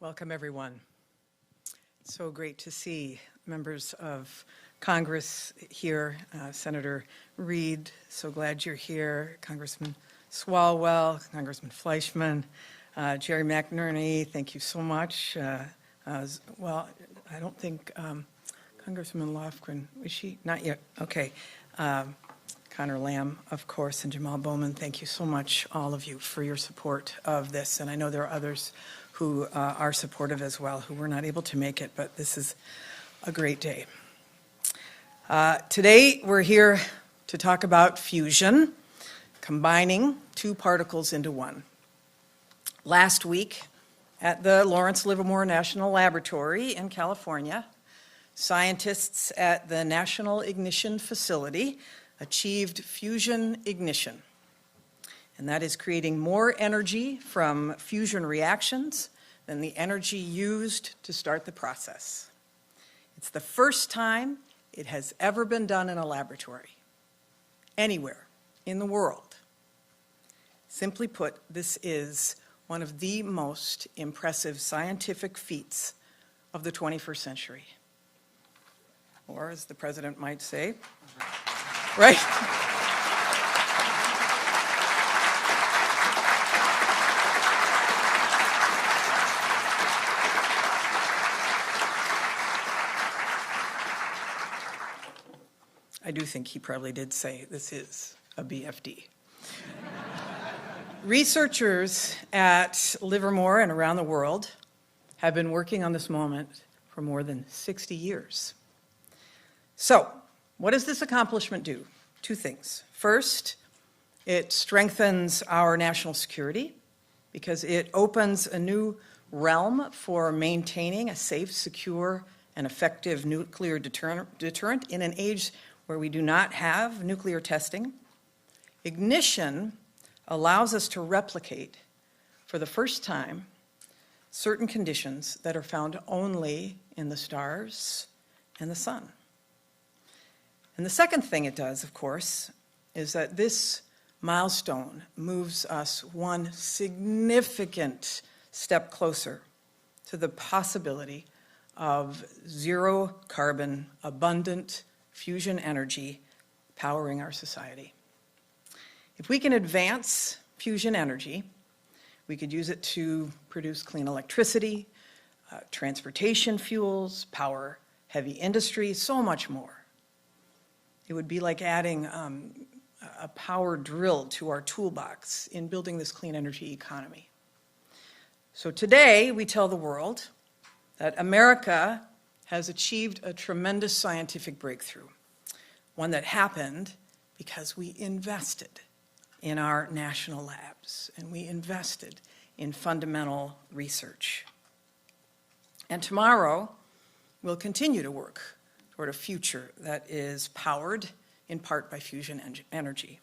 Welcome, everyone. It's so great to see members of Congress here. Senator Reid, so glad you're here. Congressman Swalwell, Congressman Fleischman, Jerry McNerney, thank you so much. Well, I don't think Congressman Lofgren, is she? Not yet. Okay. Connor Lamb, of course, and Jamal Bowman, thank you so much, all of you, for your support of this. And I know there are others who are supportive as well, who were not able to make it, but this is a great day. Today, we're here to talk about fusion, combining two particles into one. Last week, at the Lawrence Livermore National Laboratory in California, scientists at the National Ignition Facility achieved fusion ignition. And that is creating more energy from fusion reactions than the energy used to start the process. It's the first time it has ever been done in a laboratory, anywhere in the world. Simply put, this is one of the most impressive scientific feats of the 21st century. Or, as the president might say, right? I do think he probably did say this is a BFD. Researchers at Livermore and around the world have been working on this moment for more than 60 years. So, what does this accomplishment do? Two things. First, it strengthens our national security because it opens a new realm for maintaining a safe, secure, and effective nuclear deterrent in an age where we do not have nuclear testing. Ignition allows us to replicate, for the first time, certain conditions that are found only in the stars and the sun. And the second thing it does, of course, is that this milestone moves us one significant step closer to the possibility of zero carbon, abundant fusion energy powering our society. If we can advance fusion energy, we could use it to produce clean electricity, transportation fuels, power heavy industry, so much more. It would be like adding a power drill to our toolbox in building this clean energy economy. So today, we tell the world that America has achieved a tremendous scientific breakthrough, one that happened because we invested in our national labs and we invested in fundamental research. And tomorrow, we'll continue to work toward a future that is powered in part by fusion energy.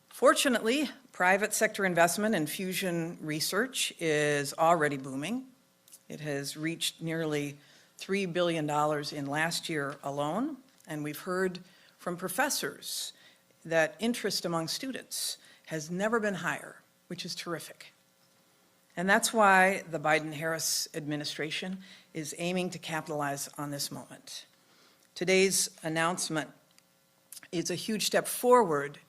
Fortunately, private sector investment in fusion research is already booming. It has reached nearly $3 billion in last year alone, and we've heard from professors that interest among students has never been higher, which is terrific. And that's why the Biden-Harris administration is aiming to capitalize on this moment. Today's announcement is a huge step forward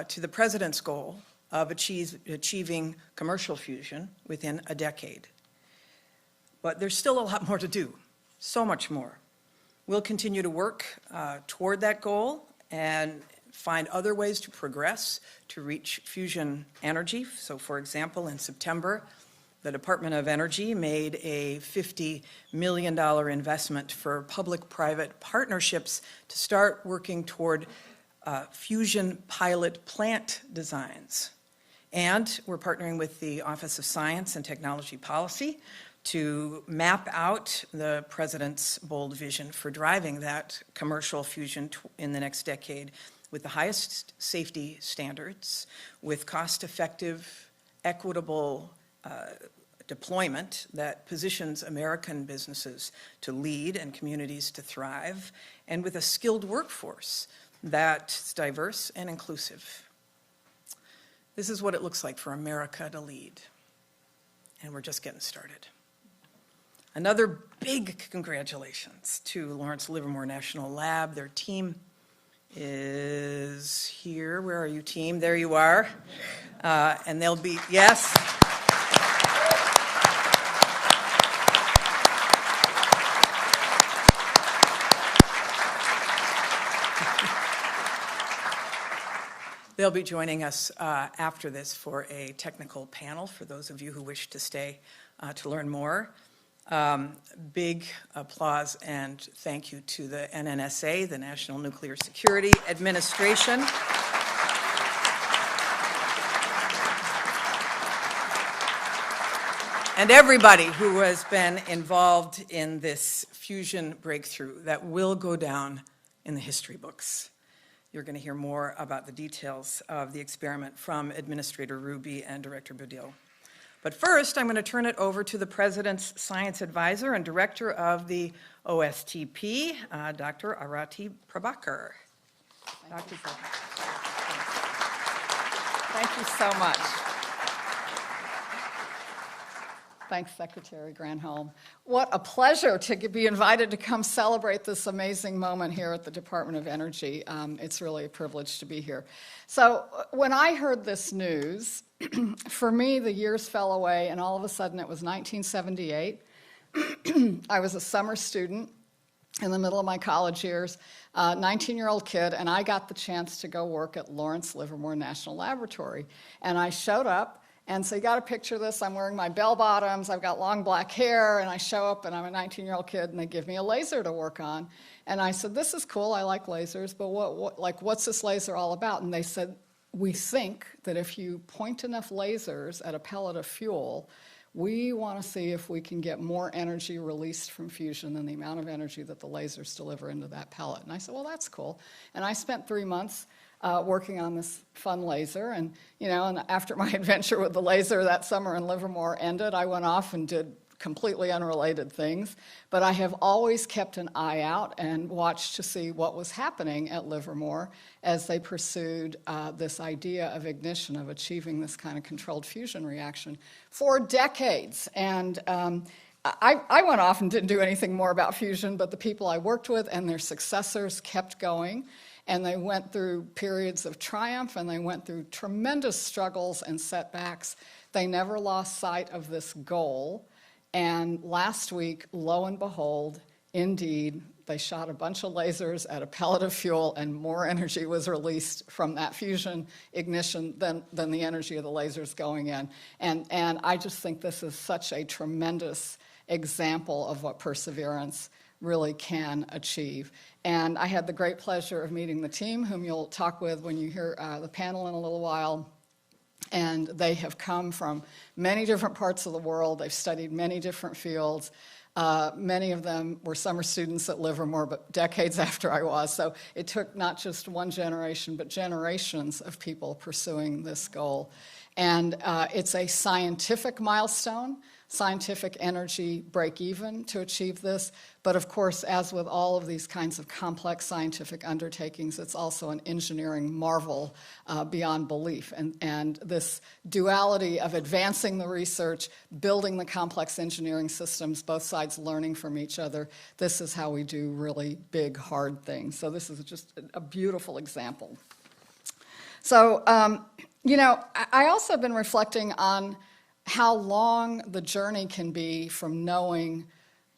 to the president's goal of achieving commercial fusion within a decade. But there's still a lot more to do, so much more. We'll continue to work toward that goal and find other ways to progress to reach fusion energy. So, for example, in September, the Department of Energy made a $50 million investment for public-private partnerships to start working toward fusion pilot plant designs. And we're partnering with the Office of Science and Technology Policy to map out the president's bold vision for driving that commercial fusion in the next decade with the highest safety standards, with cost-effective, equitable deployment that positions American businesses to lead and communities to thrive, and with a skilled workforce that's diverse and inclusive. This is what it looks like for America to lead, and we're just getting started. Another big congratulations to Lawrence Livermore National Lab. Their team is here. Where are you, team? There you are. And they'll be, yes. They'll be joining us after this for a technical panel for those of you who wish to stay to learn more. Big applause and thank you to the NNSA, the National Nuclear Security Administration. And everybody who has been involved in this fusion breakthrough that will go down in the history books. You're going to hear more about the details of the experiment from Administrator Ruby and Director Budil. But first, I'm going to turn it over to the President's Science Advisor and Director of the OSTP, Dr. Arati Prabhakar. Thank you so much. Thanks, Secretary Granholm. What a pleasure to be invited to come celebrate this amazing moment here at the Department of Energy. It's really a privilege to be here. So when I heard this news, for me, the years fell away, and all of a sudden it was 1978. I was a summer student in the middle of my college years, 19-year-old kid, and I got the chance to go work at Lawrence Livermore National Laboratory. And I showed up. And so you got to picture this. I'm wearing my bell bottoms. I've got long black hair. And I show up, and I'm a 19-year-old kid, and they give me a laser to work on. And I said, this is cool. I like lasers. But what's this laser all about? And they said, we think that if you point enough lasers at a pellet of fuel, we want to see if we can get more energy released from fusion than the amount of energy that the lasers deliver into that pellet. And I said, well, that's cool. And I spent 3 months working on this fun laser, and and after my adventure with the laser that summer in Livermore ended, I went off and did completely unrelated things, but I have always kept an eye out and watched to see what was happening at Livermore as they pursued this idea of ignition, of achieving this kind of controlled fusion reaction for decades. And I went off and didn't do anything more about fusion, but the people I worked with and their successors kept going. And they went through periods of triumph, and they went through tremendous struggles and setbacks. They never lost sight of this goal. And last week, lo and behold, indeed, they shot a bunch of lasers at a pellet of fuel, and more energy was released from that fusion ignition than the energy of the lasers going in. And I just think this is such a tremendous example of what perseverance really can achieve. And I had the great pleasure of meeting the team, whom you'll talk with when you hear the panel in a little while. And they have come from many different parts of the world. They've studied many different fields. Many of them were summer students at Livermore, but decades after I was. So it took not just one generation, but generations of people pursuing this goal. And it's a scientific milestone, scientific energy break-even to achieve this. But of course, as with all of these kinds of complex scientific undertakings, it's also an engineering marvel beyond belief. And this duality of advancing the research, building the complex engineering systems, both sides learning from each other, this is how we do really big, hard things. So this is just a beautiful example. So, I also have been reflecting on how long the journey can be from knowing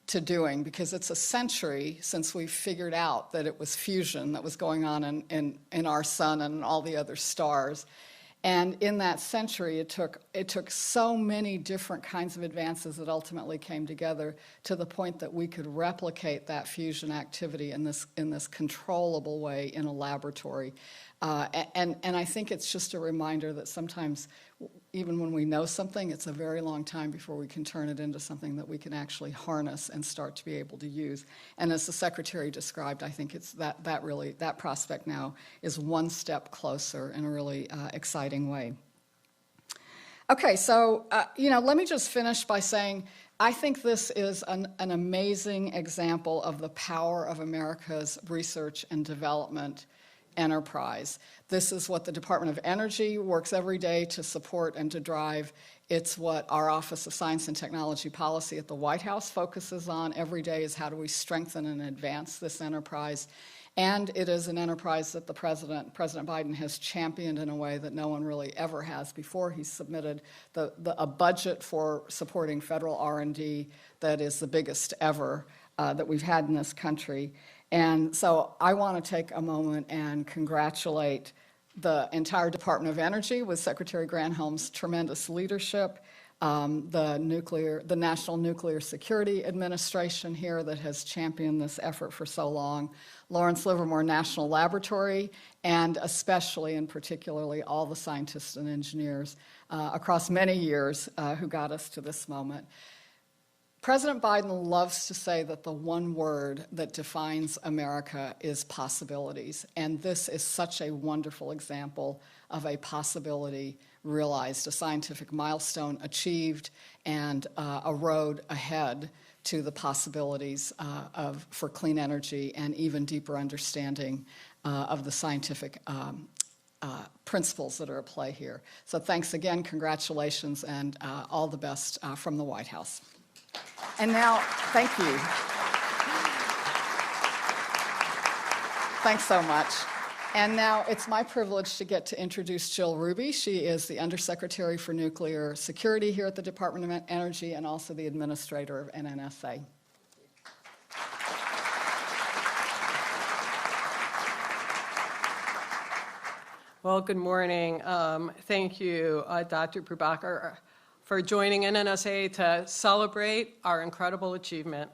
to doing, because it's a century since we figured out that it was fusion that was going on in our sun and all the other stars. And in that century, it took so many different kinds of advances that ultimately came together to the point that we could replicate that fusion activity in this controllable way in a laboratory. And I think it's just a reminder that sometimes, even when we know something, it's a very long time before we can turn it into something that we can actually harness and start to be able to use. And as the Secretary described, I think it's that prospect now is one step closer in a really exciting way. Okay, so let me just finish by saying I think this is an amazing example of the power of America's research and development enterprise. This is what the Department of Energy works every day to support and to drive. It's what our Office of Science and Technology Policy at the White House focuses on every day, is how do we strengthen and advance this enterprise. And it is an enterprise that President Biden has championed in a way that no one really ever has before. He's submitted a budget for supporting federal R&D that is the biggest ever that we've had in this country. And so I want to take a moment and congratulate the entire Department of Energy with Secretary Granholm's tremendous leadership, the National Nuclear Security Administration here that has championed this effort for so long, Lawrence Livermore National Laboratory, and especially and particularly all the scientists and engineers across many years who got us to this moment. President Biden loves to say that the one word that defines America is possibilities, and this is such a wonderful example of a possibility realized, a scientific milestone achieved, and a road ahead to the possibilities for clean energy and even deeper understanding of the scientific principles that are at play here. So thanks again, congratulations, and all the best from the White House. And now, thank you. Thanks so much. And now it's my privilege to get to introduce Jill Ruby. She is the Undersecretary for Nuclear Security here at the Department of Energy and also the Administrator of NNSA. Well, good morning. Thank you, Dr. Prabhakar, for joining NNSA to celebrate our incredible achievement.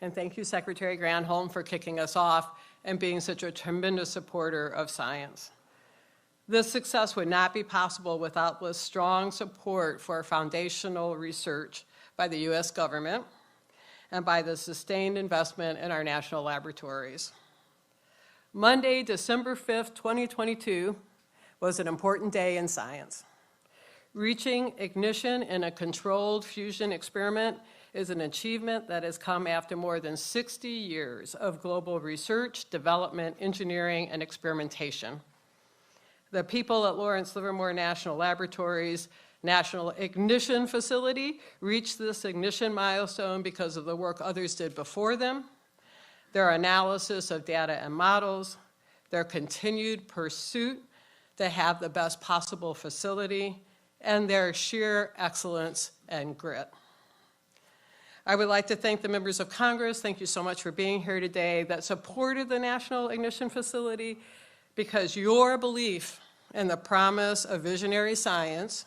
And thank you, Secretary Granholm, for kicking us off and being such a tremendous supporter of science. This success would not be possible without the strong support for foundational research by the U.S. government and by the sustained investment in our national laboratories. Monday, December 5th, 2022, was an important day in science. Reaching ignition in a controlled fusion experiment is an achievement that has come after more than 60 years of global research, development, engineering, and experimentation. The people at Lawrence Livermore National Laboratory's National Ignition Facility reached this ignition milestone because of the work others did before them, their analysis of data and models, their continued pursuit to have the best possible facility, and their sheer excellence and grit. I would like to thank the members of Congress, thank you so much for being here today, that supported the National Ignition Facility, because your belief in the promise of visionary science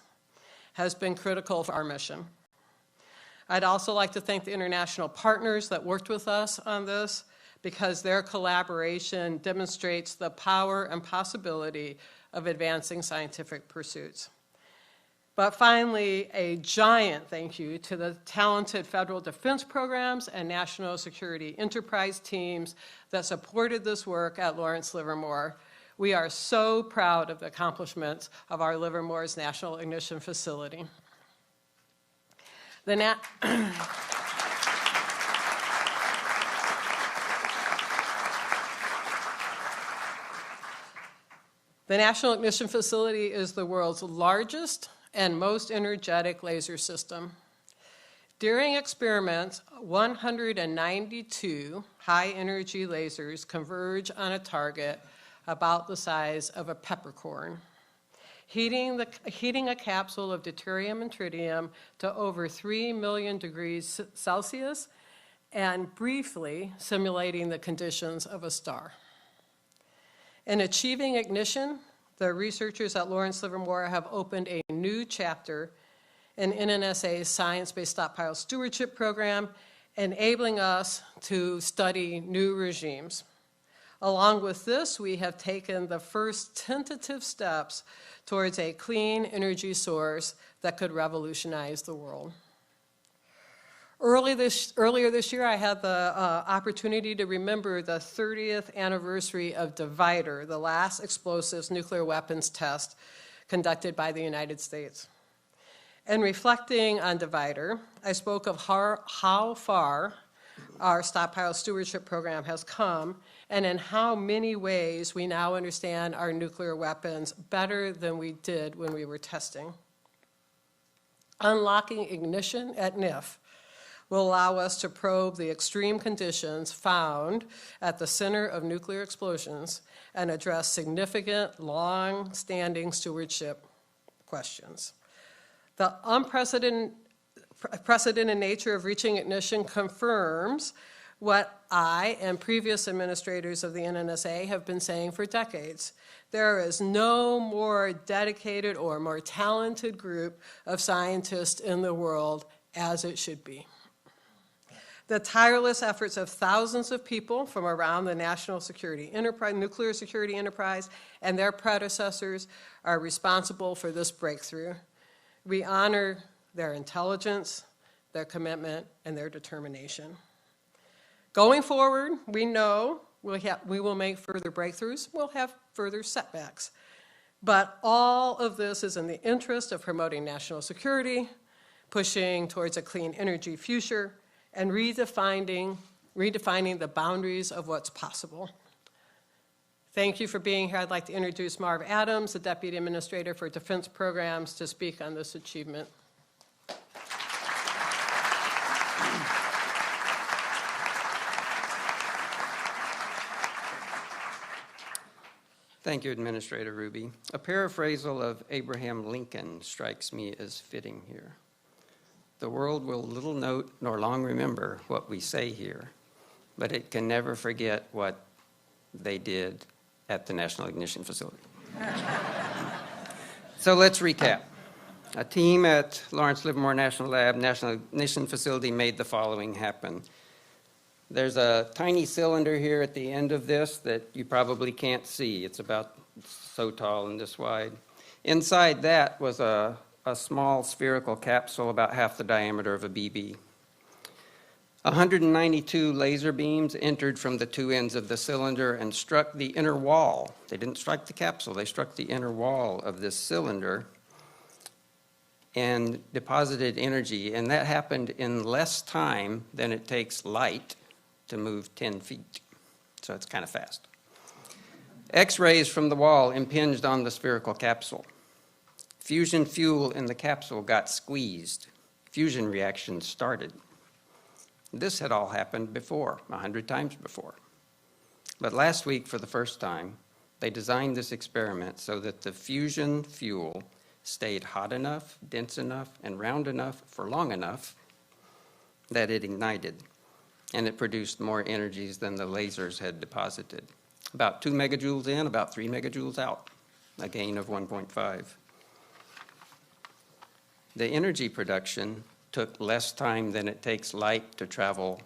has been critical for our mission. I'd also like to thank the international partners that worked with us on this, because their collaboration demonstrates the power and possibility of advancing scientific pursuits. But finally, a giant thank you to the talented federal defense programs and national security enterprise teams that supported this work at Lawrence Livermore. We are so proud of the accomplishments of our Livermore's National Ignition Facility. The National Ignition Facility is the world's largest and most energetic laser system. During experiments, 192 high-energy lasers converge on a target about the size of a peppercorn, heating a capsule of deuterium and tritium to over 3 million degrees Celsius and briefly simulating the conditions of a star. In achieving ignition, the researchers at Lawrence Livermore have opened a new chapter in NNSA's Science-Based Stockpile Stewardship Program, enabling us to study new regimes. Along with this, we have taken the first tentative steps towards a clean energy source that could revolutionize the world. Earlier this year, I had the opportunity to remember the 30th anniversary of Divider, the last explosives nuclear weapons test conducted by the United States. In reflecting on Divider, I spoke of how far our stockpile stewardship program has come, and in how many ways we now understand our nuclear weapons better than we did when we were testing. Unlocking ignition at NIF will allow us to probe the extreme conditions found at the center of nuclear explosions and address significant, long-standing stewardship questions. The unprecedented nature of reaching ignition confirms what I and previous administrators of the NNSA have been saying for decades. There is no more dedicated or more talented group of scientists in the world, as it should be. The tireless efforts of thousands of people from around the national security enterprise, nuclear security enterprise, and their predecessors are responsible for this breakthrough. We honor their intelligence, their commitment, and their determination. Going forward, we know we will make further breakthroughs. We'll have further setbacks. But all of this is in the interest of promoting national security, pushing towards a clean energy future, and redefining the boundaries of what's possible. Thank you for being here. I'd like to introduce Marv Adams, the Deputy Administrator for Defense Programs, to speak on this achievement. Thank you, Administrator Ruby. A paraphrasal of Abraham Lincoln strikes me as fitting here. The world will little note nor long remember what we say here, but it can never forget what they did at the National Ignition Facility. So let's recap. A team at Lawrence Livermore National Lab, National Ignition Facility made the following happen. There's a tiny cylinder here at the end of this that you probably can't see. It's about so tall and this wide. Inside that was a small spherical capsule about half the diameter of a BB. 192 laser beams entered from the two ends of the cylinder and struck the inner wall. They didn't strike the capsule, they struck the inner wall of this cylinder and deposited energy, and that happened in less time than it takes light to move 10 feet. So it's kind of fast. X-rays from the wall impinged on the spherical capsule. Fusion fuel in the capsule got squeezed. Fusion reactions started. This had all happened before, 100 times before. But last week, for the first time, they designed this experiment so that the fusion fuel stayed hot enough, dense enough, and round enough for long enough that it ignited. And it produced more energies than the lasers had deposited. About 2 megajoules in, about 3 megajoules out, a gain of 1.5. The energy production took less time than it takes light to travel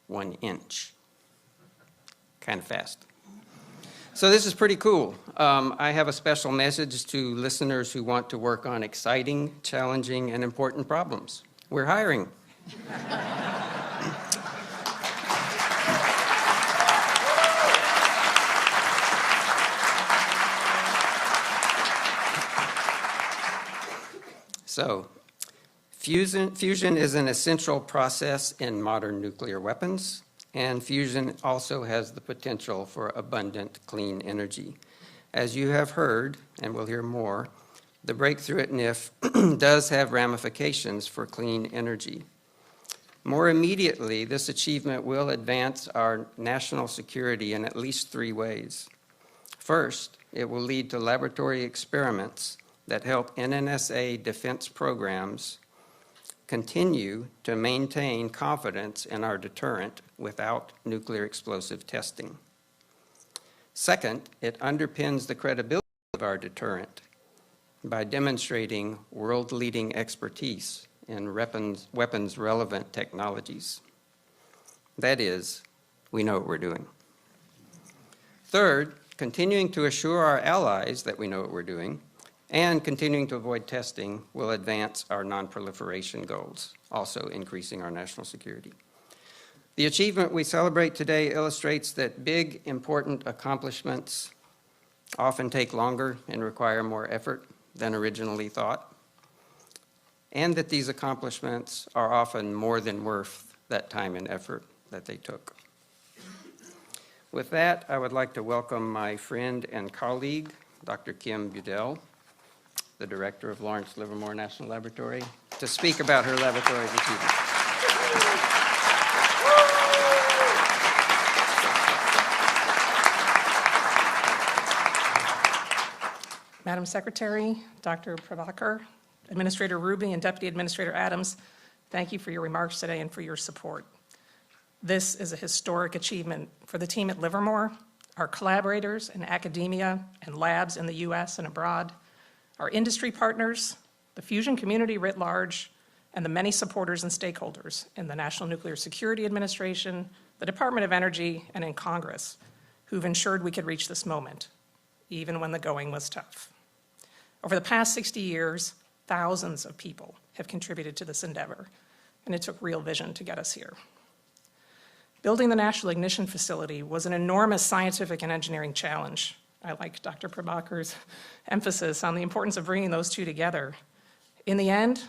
1 inch. Kind of fast. So this is pretty cool. I have a special message to listeners who want to work on exciting, challenging, and important problems. We're hiring. So, fusion is an essential process in modern nuclear weapons, and fusion also has the potential for abundant clean energy. As you have heard, and we'll hear more, the breakthrough at NIF does have ramifications for clean energy. More immediately, this achievement will advance our national security in at least 3 ways. First, it will lead to laboratory experiments that help NNSA defense programs continue to maintain confidence in our deterrent without nuclear explosive testing. Second, it underpins the credibility of our deterrent by demonstrating world-leading expertise in weapons-relevant technologies. That is, we know what we're doing. Third, continuing to assure our allies that we know what we're doing and continuing to avoid testing will advance our non-proliferation goals, also increasing our national security. The achievement we celebrate today illustrates that big, important accomplishments often take longer and require more effort than originally thought, and that these accomplishments are often more than worth that time and effort. that they took. With that, I would like to welcome my friend and colleague, Dr. Kim Budil, the director of Lawrence Livermore National Laboratory, to speak about her laboratory's achievements. Madam Secretary, Dr. Prabhakar, Administrator Ruby, and Deputy Administrator Adams, thank you for your remarks today and for your support. This is a historic achievement for the team at Livermore, our collaborators in academia and labs in the U.S. and abroad, our industry partners, the fusion community writ large, and the many supporters and stakeholders in the National Nuclear Security Administration, the Department of Energy, and in Congress, who've ensured we could reach this moment, even when the going was tough. Over the past 60 years, thousands of people have contributed to this endeavor, and it took real vision to get us here. Building the National Ignition Facility was an enormous scientific and engineering challenge. I like Dr. Prabhakar's emphasis on the importance of bringing those two together. In the end,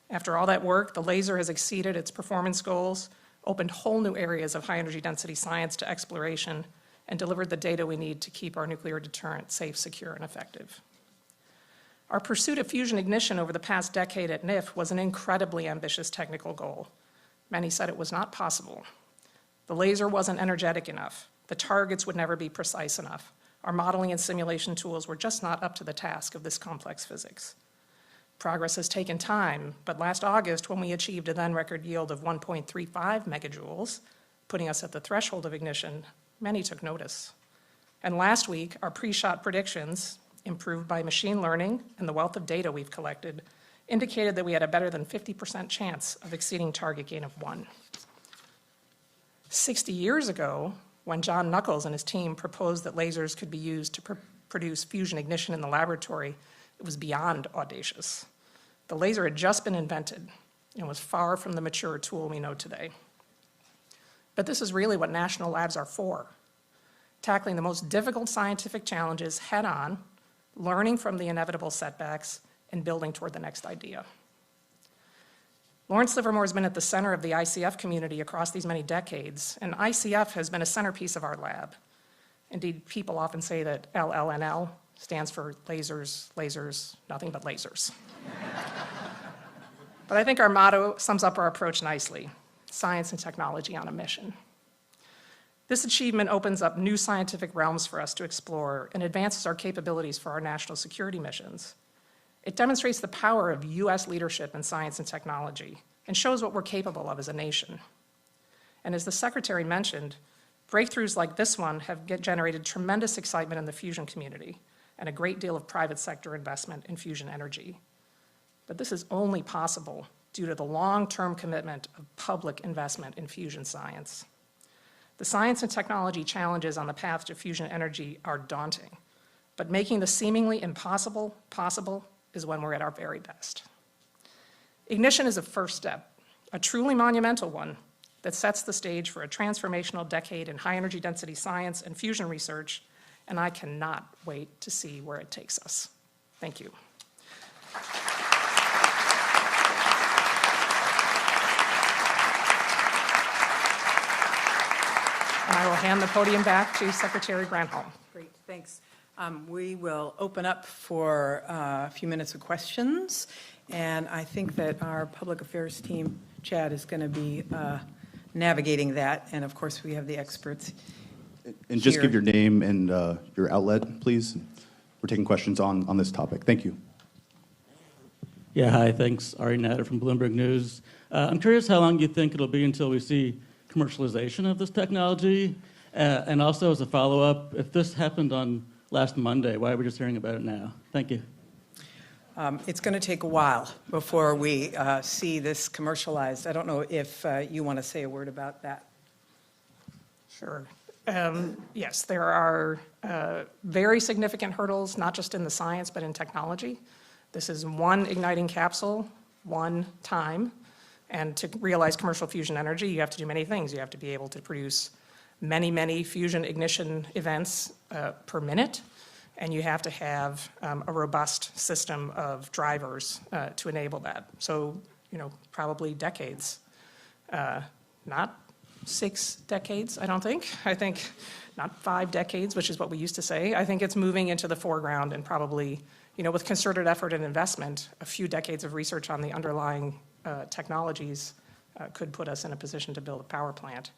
after all that work, the laser has exceeded its performance goals, opened whole new areas of high energy density science to exploration, and delivered the data we need to keep our nuclear deterrent safe, secure, and effective. Our pursuit of fusion ignition over the past decade at NIF was an incredibly ambitious technical goal. Many said it was not possible. The laser wasn't energetic enough. The targets would never be precise enough. Our modeling and simulation tools were just not up to the task of this complex physics. Progress has taken time, but last August, when we achieved a then record yield of 1.35 megajoules, putting us at the threshold of ignition, many took notice. And last week, our pre-shot predictions, improved by machine learning and the wealth of data we've collected, indicated that we had a better than 50% chance of exceeding target gain of 1. 60 years ago, when John Knuckles and his team proposed that lasers could be used to produce fusion ignition in the laboratory, it was beyond audacious. The laser had just been invented and was far from the mature tool we know today. But this is really what national labs are for: tackling the most difficult scientific challenges head-on, learning from the inevitable setbacks, and building toward the next idea. Lawrence Livermore has been at the center of the ICF community across these many decades, and ICF has been a centerpiece of our lab. Indeed, people often say that LLNL stands for lasers, lasers, nothing but lasers. But I think our motto sums up our approach nicely: science and technology on a mission. This achievement opens up new scientific realms for us to explore and advances our capabilities for our national security missions. It demonstrates the power of U.S. leadership in science and technology and shows what we're capable of as a nation. And as the Secretary mentioned, breakthroughs like this one have generated tremendous excitement in the fusion community and a great deal of private sector investment in fusion energy. But this is only possible due to the long-term commitment of public investment in fusion science. The science and technology challenges on the path to fusion energy are daunting, but making the seemingly impossible possible is when we're at our very best. Ignition is a first step, a truly monumental one that sets the stage for a transformational decade in high energy density science and fusion research, and I cannot wait to see where it takes us. Thank you. And I will hand the podium back to Secretary Granholm. Great, thanks. We will open up for a few minutes of questions, and I think that our public affairs team, Chad, is going to be navigating that, and of course we have the experts. And just here. give your name and your outlet, please. We're taking questions on this topic. Thank you. Yeah, hi, thanks. Ari Natter from Bloomberg News. I'm curious how long you think it'll be until we see commercialization of this technology, and also as a follow-up, if this happened on last Monday, why are we just hearing about it now? Thank you. It's going to take a while before we see this commercialized. I don't know if you want to say a word about that. Sure. Yes, there are very significant hurdles, not just in the science, but in technology. This is one igniting capsule, one time. And to realize commercial fusion energy, you have to do many things. You have to be able to produce many, many fusion ignition events per minute. And you have to have a robust system of drivers to enable that. So, probably decades. Not 6 decades, I don't think. I think not 5 decades, which is what we used to say. I think it's moving into the foreground and probably, with concerted effort and investment, a few decades of research on the underlying technologies could put us in a position to build a power plant.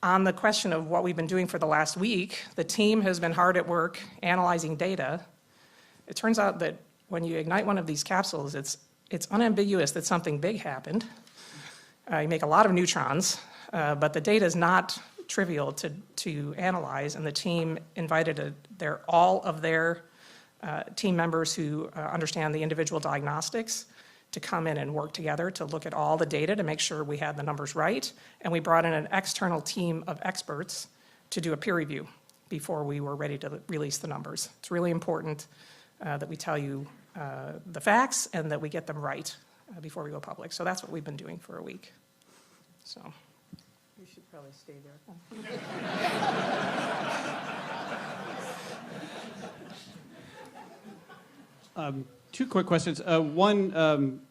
On the question of what we've been doing for the last week, the team has been hard at work analyzing data. It turns out that when you ignite one of these capsules, it's unambiguous that something big happened. You make a lot of neutrons, but the data is not trivial to analyze, and the team invited all of their team members who understand the individual diagnostics to come in and work together to look at all the data to make sure we had the numbers right. And we brought in an external team of experts to do a peer review before we were ready to release the numbers. It's really important that we tell you the facts and that we get them right before we go public. So that's what we've been doing for a week. So You should probably stay there. Two quick questions. One,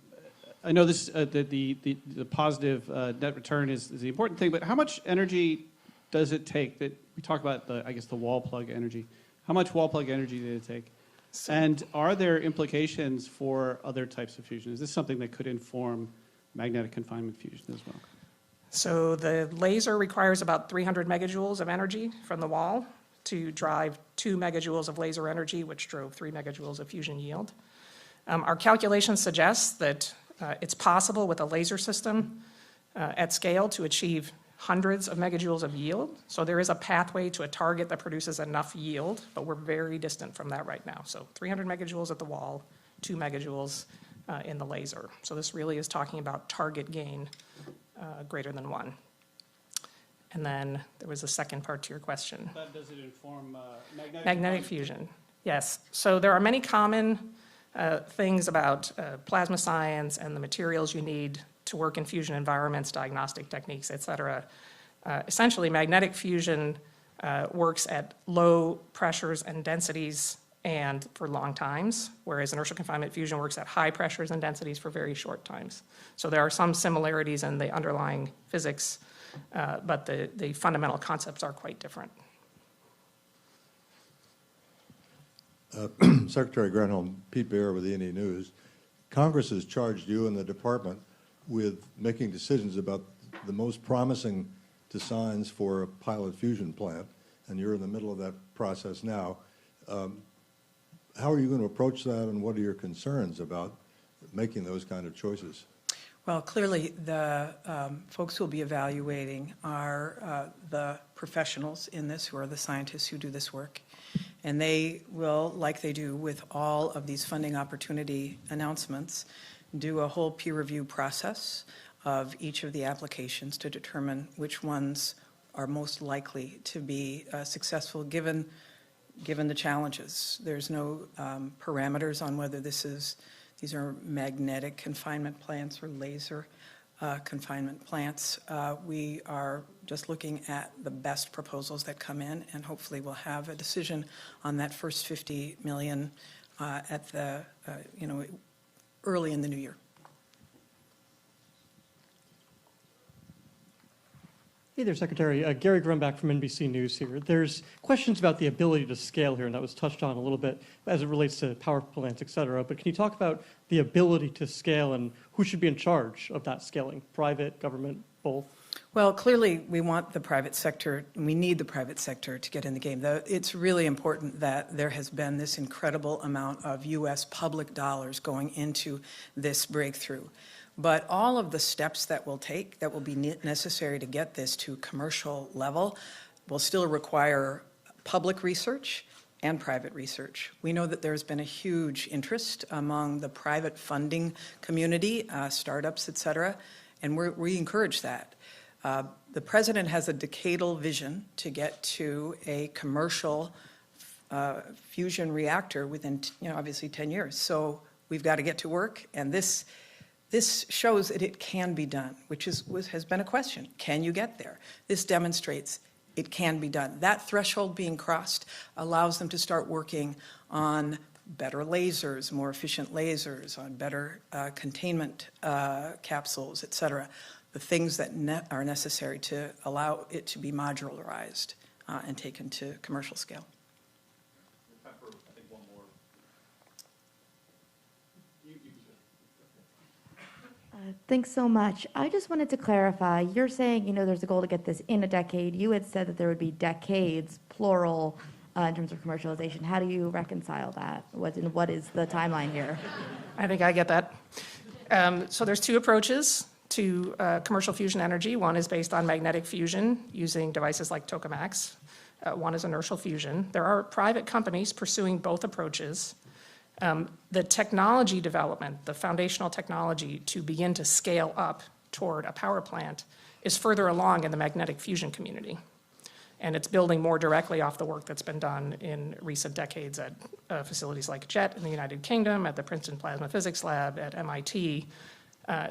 I know this the positive net return is the important thing, but how much energy does it take? That we talk about the wall plug energy. How much wall plug energy did it take? And are there implications for other types of fusion? Is this something that could inform magnetic confinement fusion as well? So the laser requires about 300 megajoules of energy from the wall to drive 2 megajoules of laser energy, which drove 3 megajoules of fusion yield. Our calculations suggest that it's possible with a laser system at scale to achieve hundreds of megajoules of yield. So there is a pathway to a target that produces enough yield, but we're very distant from that right now. So 300 megajoules at the wall, 2 megajoules in the laser. So this really is talking about target gain greater than 1. And then there was a second part to your question. Does it inform Magnetic fusion, yes. So there are many common things about plasma science and the materials you need to work in fusion environments, diagnostic techniques, et cetera. Essentially, magnetic fusion works at low pressures and densities and for long times, whereas inertial confinement fusion works at high pressures and densities for very short times. So there are some similarities in the underlying physics, but the fundamental concepts are quite different. Secretary Granholm, Pete Baer with E&E News. Congress has charged you and the department with making decisions about the most promising designs for a pilot fusion plant, and you're in the middle of that process now. How are you going to approach that, and what are your concerns about making those kind of choices? Well, clearly, the folks who will be evaluating are the professionals in this, who are the scientists who do this work. And they will, like they do with all of these funding opportunity announcements, do a whole peer review process of each of the applications to determine which ones are most likely to be successful given the challenges. There's no parameters on whether these are magnetic confinement plants or laser confinement plants. We are just looking at the best proposals that come in, and hopefully we'll have a decision on that first $50 million at the early in the new year. Hey there, Secretary. Gary Grumbach from NBC News here. There's questions about the ability to scale here, and that was touched on a little bit as it relates to power plants, et cetera. But can you talk about the ability to scale and who should be in charge of that scaling? Private, government, both? Well, clearly, we want the private sector, and we need the private sector to get in the game. It's really important that there has been this incredible amount of U.S. public dollars going into this breakthrough. But all of the steps that we'll take that will be necessary to get this to commercial level will still require public research and private research. We know that there's been a huge interest among the private funding community, startups, et cetera, and we encourage that. The president has a decadal vision to get to a commercial fusion reactor within, obviously 10 years. So we've got to get to work, and this shows that it can be done, which has been a question. Can you get there? This demonstrates it can be done. That threshold being crossed allows them to start working on better lasers, more efficient lasers, on better containment capsules, et cetera. the things that are necessary to allow it to be modularized and taken to commercial scale. Thanks so much. I just wanted to clarify, you're saying, there's a goal to get this in a decade. You had said that there would be decades, plural, in terms of commercialization. How do you reconcile that? What is the timeline here? I think I get that. So there's two approaches to commercial fusion energy. One is based on magnetic fusion using devices like tokamaks. One is inertial fusion. There are private companies pursuing both approaches. The technology development, the foundational technology to begin to scale up toward a power plant is further along in the magnetic fusion community. And it's building more directly off the work that's been done in recent decades at facilities like JET in the United Kingdom, at the Princeton Plasma Physics Lab, at MIT,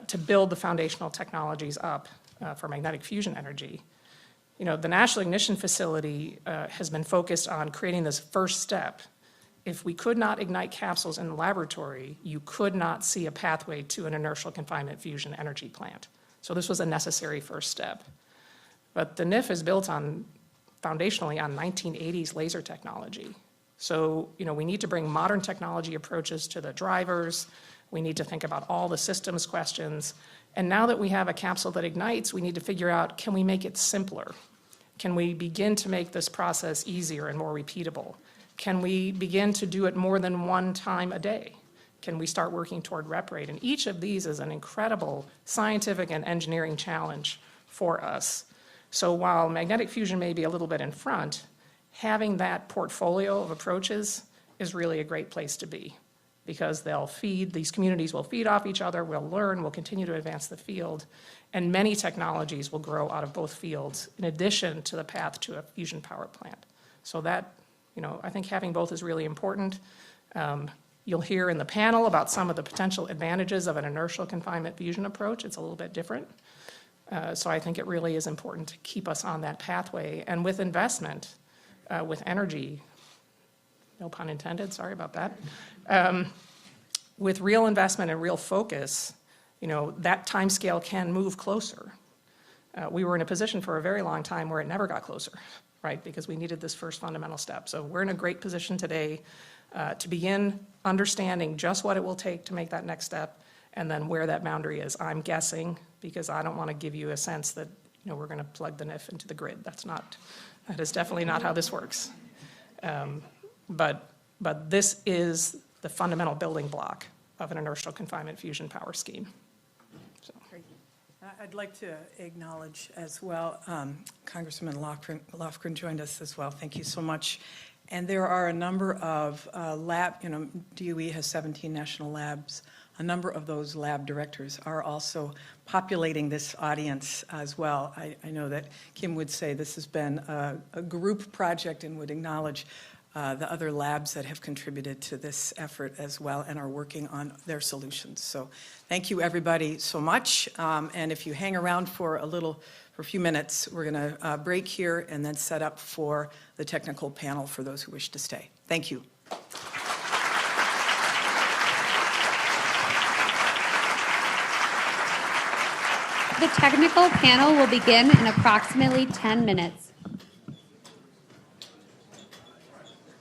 to build the foundational technologies up for magnetic fusion energy. The National Ignition Facility has been focused on creating this first step. If we could not ignite capsules in the laboratory, you could not see a pathway to an inertial confinement fusion energy plant. So this was a necessary first step. But the NIF is built foundationally on 1980s laser technology. So, we need to bring modern technology approaches to the drivers. We need to think about all the systems questions. And now that we have a capsule that ignites, we need to figure out, can we make it simpler? Can we begin to make this process easier and more repeatable? Can we begin to do it more than one time a day? Can we start working toward rep rate? And each of these is an incredible scientific and engineering challenge for us. So while magnetic fusion may be a little bit in front, having that portfolio of approaches is really a great place to be, because these communities will feed off each other, we'll learn, we'll continue to advance the field, and many technologies will grow out of both fields in addition to the path to a fusion power plant. So that, I think having both is really important. You'll hear in the panel about some of the potential advantages of an inertial confinement fusion approach. It's a little bit different. So I think it really is important to keep us on that pathway. And with investment, with energy, no pun intended, sorry about that, with real investment and real focus, that timescale can move closer. We were in a position for a very long time where it never got closer, right? Because we needed this first fundamental step. So we're in a great position today to begin understanding just what it will take to make that next step, and then where that boundary is. I'm guessing, because I don't want to give you a sense that we're going to plug the NIF into the grid. That is definitely not how this works. But this is the fundamental building block of an inertial confinement fusion power scheme. So. I'd like to acknowledge as well, Congressman Lofgren joined us as well. Thank you so much. And there are a number of DOE has 17 national labs. A number of those lab directors are also populating this audience as well. I know that Kim would say this has been a group project and would acknowledge the other labs that have contributed to this effort as well and are working on their solutions. So thank you, everybody, so much. And if you hang around for a few minutes, we're going to break here and then set up for the technical panel for those who wish to stay. Thank you. The technical panel will begin in approximately 10 minutes.